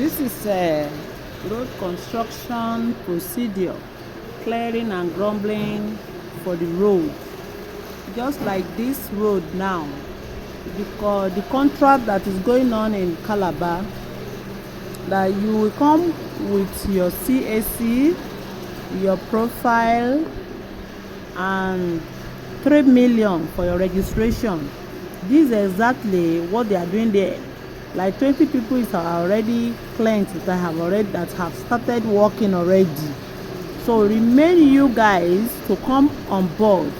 This is a road construction procedure, clearing and grumbling for the road. Just like this road now, because the contract that is going on in Calabar, that you will come with your CAC, your profile, and 3 million for your registration. This is exactly what they are doing there. Like 20 people is already clients that have started working already. So remain you guys to come on board.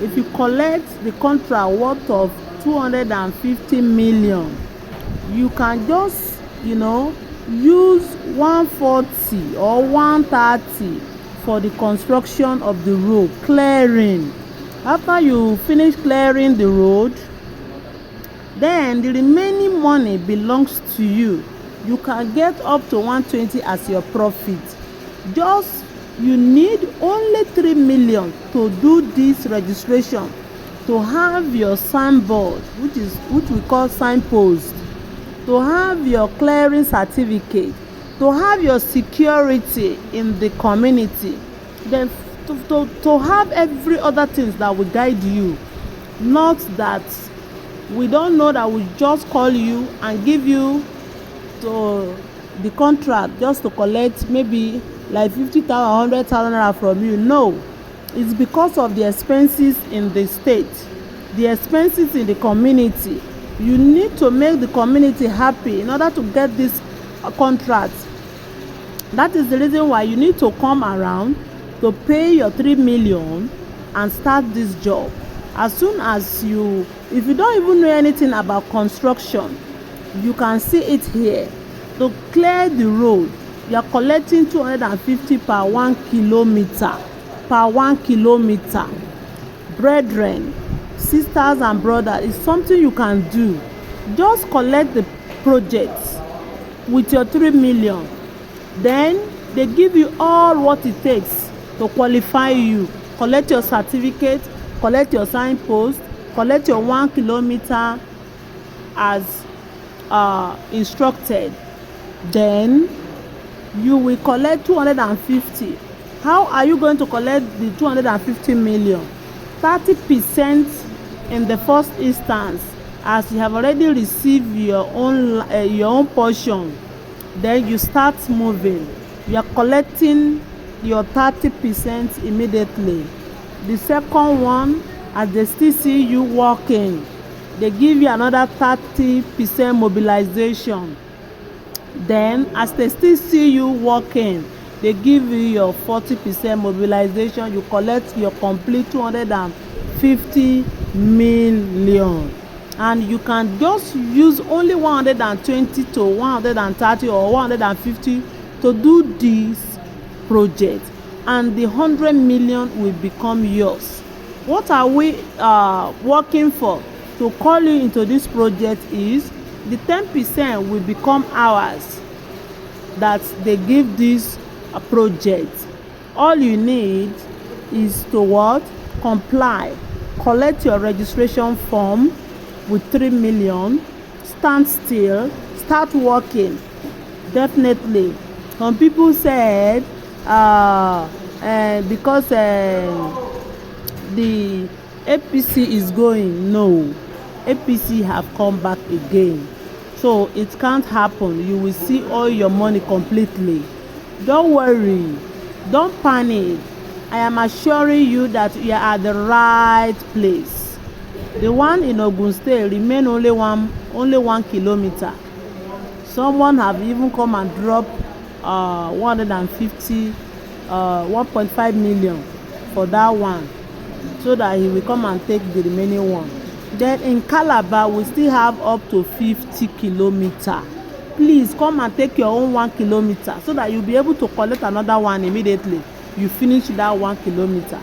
If you collect the contract worth of 250 million, you can just use 140 or 130 for the construction of the road clearing. After you finish clearing the road, then the remaining money belongs to you. You can get up to 120 as your profit. Just you need only 3 million to do this registration, to have your signboard, which we call signpost, to have your clearing certificate, to have your security in the community, then to have every other things that will guide you. Not that we don't know that we just call you and give you to the contract just to collect maybe like 50,000 or 100,000 naira from you. No, it's because of the expenses in the state, the expenses in the community. You need to make the community happy in order to get this contract. That is the reason why you need to come around to pay your 3 million and start this job. As soon as if you don't even know anything about construction, you can see it here. To clear the road, you are collecting 250 per 1 kilometer. Brethren, sisters and brothers, it's something you can do. Just collect the projects with your 3 million. Then they give you all what it takes to qualify you. Collect your certificate, collect your signpost, collect your 1 kilometer as instructed. Then you will collect 250. How are you going to collect the 250 million? 30% in the first instance, as you have already received your own portion. Then you start moving. You are collecting your 30% immediately. The second one, as they still see you working, they give you another 30% mobilization. Then as they still see you working, they give you your 40% mobilization. You collect your complete 250 million, and you can just use only 120 to 130 or 150 to do this project, and the 100 million will become yours. What are we working for? To call you into this project is the 10% will become ours that they give this project. All you need is to what? Comply. Collect your registration form with 3 million. Stand still. Start working. Definitely. Some people said because the APC is going. No, APC have come back again, so it can't happen. You will see all your money completely. Don't worry, don't panic. I am assuring you that you are at the right place. The one in Ogun State remain only one kilometer. Someone have even come and drop 150 1.5 million for that one, so that he will come and take the remaining one. Then in Calabar, we still have up to 50 kilometer. Please come and take your own 1 kilometer so that you'll be able to collect another one immediately you finish that 1 kilometer.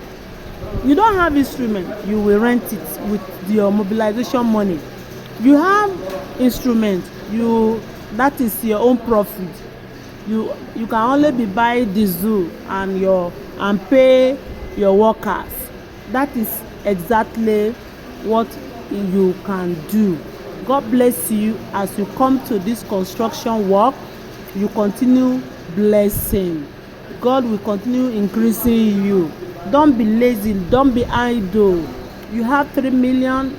You don't have instrument, you will rent it with your mobilization money. You have instrument, that is your own profit. You can only be buy diesel and pay your workers. That is exactly what you can do. God bless you as you come to this construction work. you continue blessing. God will continue increasing you. Don't be lazy, don't be idle. You have 3 million,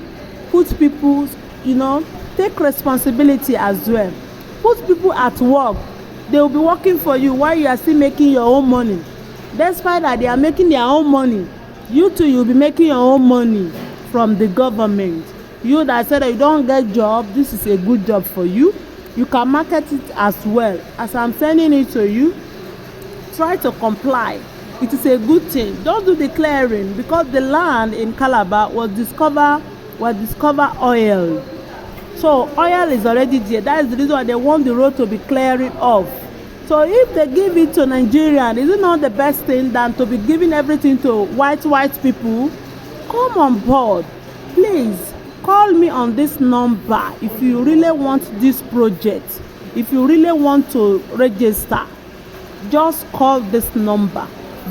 put people, take responsibility as well. Put people at work. They will be working for you while you are still making your own money. Despite that they are making their own money, you too, you'll be making your own money from the government. You that said that you don't get job, this is a good job for you. You can market it as well. As I'm sending it to you, try to comply. It is a good thing. Don't do the clearing, because the land in Calabar was discover oil. So oil is already there. That is the reason why they want the road to be clearing off. So if they give it to Nigerian, is it not the best thing than to be giving everything to white people? Come on board. Please call me on this number if you really want this project. If you really want to register, just call this number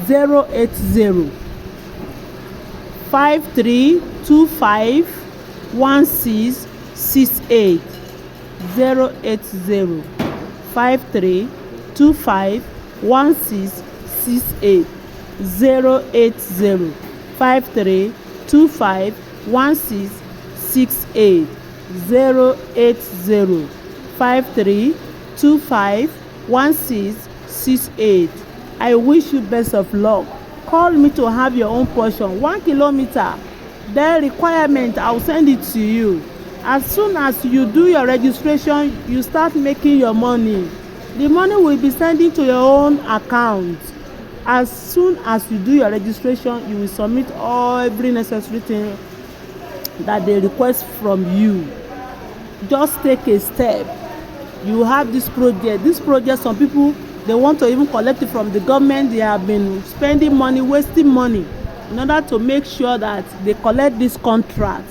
080 5325 1668 080 5325 1668 080 5325 1668 080 5325 1668. I wish you best of luck. Call me to have your own portion. 1 kilometer, the requirement, I'll send it to you. As soon as you do your registration, you start making your money. The money will be sending to your own account. As soon as you do your registration, you will submit every necessary thing that they request from you. Just take a step. You have this project, some people, they want to even collect it from the government. They have been spending money, wasting money in order to make sure that they collect this contract.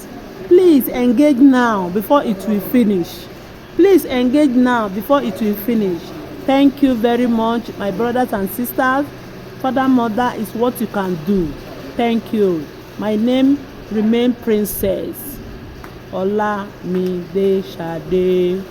Please engage now before it will finish. Please engage now before it will finish. Thank you very much, my brothers and sisters. Father, mother is what you can do. Thank you. My name remain Princess Olamide Sade.